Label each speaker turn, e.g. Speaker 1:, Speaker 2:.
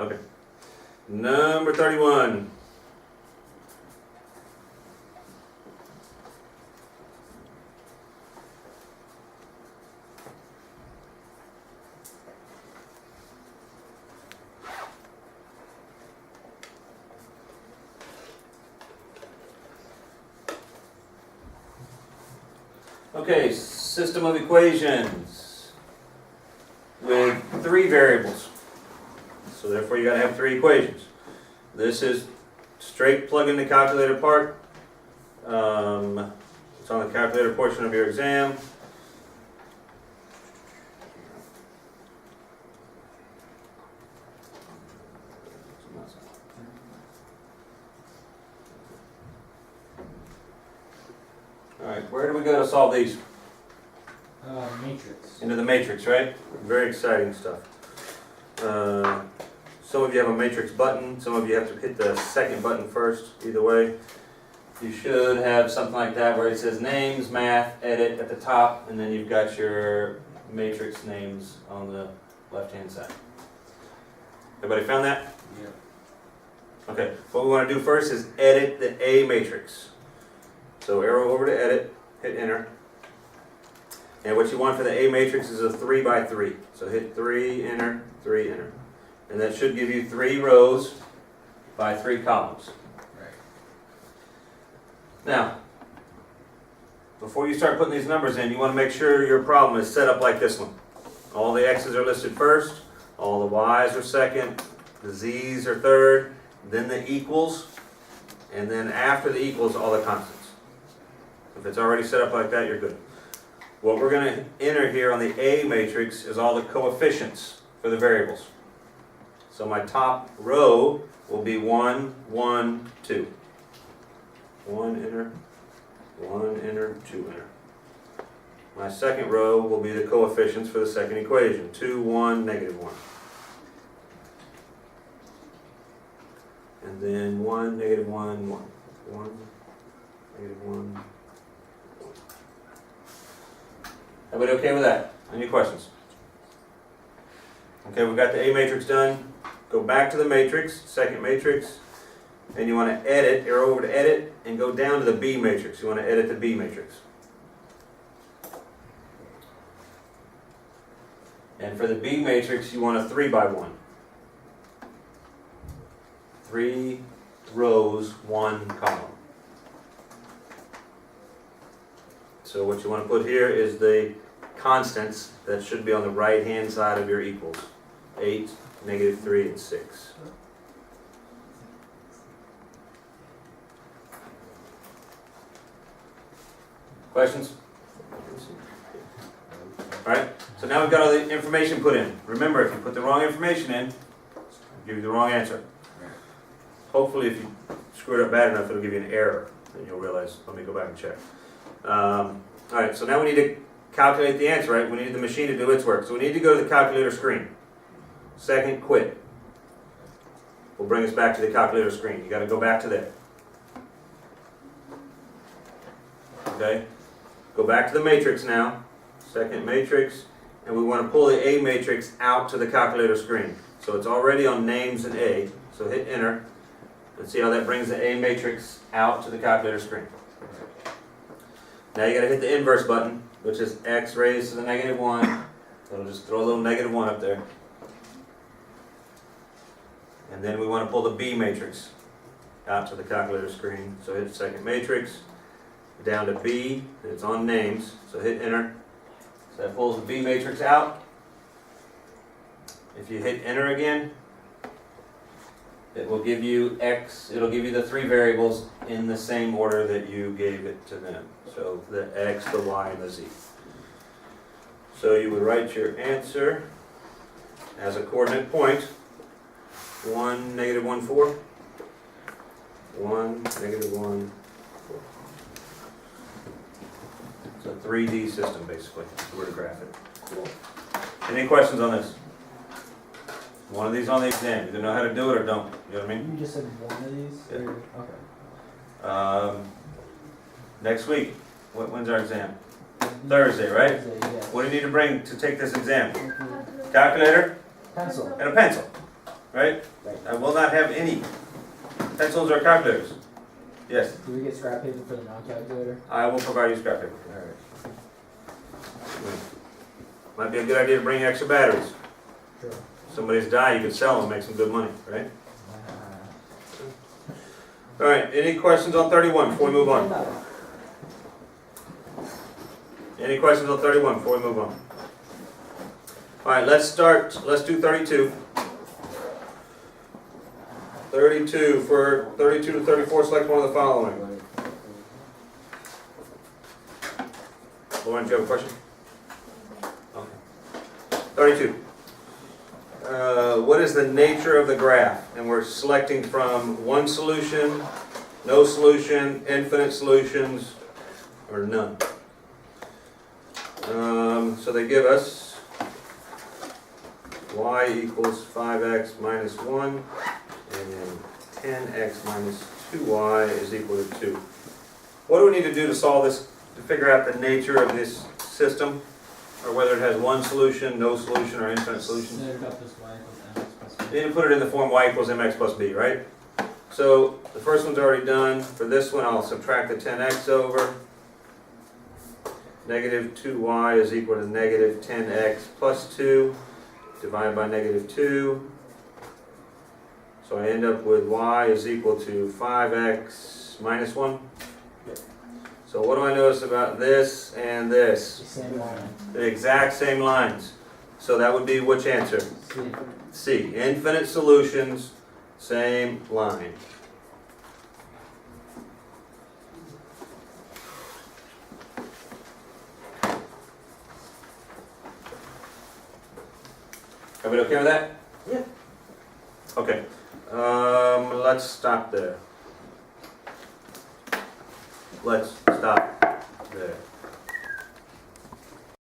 Speaker 1: Okay. Number 31. Okay, system of equations with 3 variables. So therefore you gotta have 3 equations. This is straight plug in the calculator part. It's on the calculator portion of your exam. Alright, where do we go to solve these?
Speaker 2: Matrix.
Speaker 1: Into the matrix, right? Very exciting stuff. Some of you have a matrix button, some of you have to hit the second button first, either way. You should have something like that where it says names, math, edit at the top, and then you've got your matrix names on the left-hand side. Everybody found that?
Speaker 2: Yeah.
Speaker 1: Okay, what we want to do first is edit the A matrix. So arrow over to edit, hit enter. And what you want for the A matrix is a 3 by 3. So hit 3, enter, 3, enter. And that should give you 3 rows by 3 columns.
Speaker 2: Right.
Speaker 1: Now, before you start putting these numbers in, you want to make sure your problem is set up like this one. All the X's are listed first, all the Y's are second, the Z's are third, then the equals, and then after the equals, all the constants. If it's already set up like that, you're good. What we're going to enter here on the A matrix is all the coefficients for the variables. So my top row will be 1, 1, 2. 1, enter, 1, enter, 2, enter. My second row will be the coefficients for the second equation. 2, 1, negative 1. And then 1, negative 1, 1. 1, negative 1. Everybody okay with that? Any questions? Okay, we've got the A matrix done. Go back to the matrix, second matrix, and you want to edit, arrow over to edit, and go down to the B matrix. You want to edit the B matrix. And for the B matrix, you want a 3 by 1. 3 rows, 1 column. So what you want to put here is the constants that should be on the right-hand side of your equals. 8, negative 3, and 6. Questions? Alright, so now we've got all the information put in. Remember, if you put the wrong information in, it'll give you the wrong answer. Hopefully if you screw it up bad enough, it'll give you an error. Then you'll realize, let me go back and check. Alright, so now we need to calculate the answer, right? We need the machine to do its work. So we need to go to the calculator screen. Second, quit. Will bring us back to the calculator screen. You got to go back to there. Okay? Go back to the matrix now. Second matrix. And we want to pull the A matrix out to the calculator screen. So it's already on names and A. So hit enter. Let's see how that brings the A matrix out to the calculator screen. Now you got to hit the inverse button, which is x raised to the negative 1. So it'll just throw a little negative 1 up there. And then we want to pull the B matrix out to the calculator screen. So hit second matrix, down to B, it's on names, so hit enter. So that pulls the B matrix out. If you hit enter again, it will give you X, it'll give you the 3 variables in the same order that you gave it to them. So the X, the Y, and the Z. So you would write your answer as a coordinate point. 1, negative 1, 4. 1, negative 1, 4. It's a 3D system, basically. That's the way to graph it. Cool. Any questions on this? One of these on the exam. Either know how to do it or don't. You know what I mean?
Speaker 2: You just said one of these?
Speaker 1: Yeah.
Speaker 2: Or, okay.
Speaker 1: Next week. When's our exam? Thursday, right?
Speaker 2: Thursday, yes.
Speaker 1: What do you need to bring to take this exam? Calculator
Speaker 2: Pencil.
Speaker 1: and a pencil. right?
Speaker 2: Right.
Speaker 1: I will not have any pencils or calculators. Yes,
Speaker 2: Do we get scrap paper for the non-calculator?
Speaker 1: I will provide you scrap paper.
Speaker 2: Alright.
Speaker 1: Might be a good idea to bring extra batteries.
Speaker 2: Sure.
Speaker 1: Somebody's die, you could sell them, make some good money, right? All right, any questions on 31 before we move on? Any questions on 31 before we move on? All right, let's do 32. 32, for 32 to 34, select one of the following. Lauren, do you have a question? Okay. 32. What is the nature of the graph? And we're selecting from one solution, no solution, infinite solutions, or none. So they give us y equals 5x minus 1, and 10x minus 2y is equal to 2. What do we need to do to solve this, to figure out the nature of this system? Or whether it has one solution, no solution, or infinite solutions?
Speaker 2: Set it up this y equals mx plus
Speaker 1: You
Speaker 2: b.
Speaker 1: need to put it in the form y equals mx plus b, right? So the first one's already done. For this one, I'll subtract the 10x over. Negative 2y is equal to negative 10x plus 2 divided by negative 2. So I end up with y is equal to 5x minus 1. So what do I notice about this and this?
Speaker 2: The same line.
Speaker 1: The exact same lines. So that would be which answer?
Speaker 2: C.
Speaker 1: C. Infinite solutions, same line. Everybody okay with that?
Speaker 2: Yeah.
Speaker 1: Okay. Let's stop there. Let's stop there.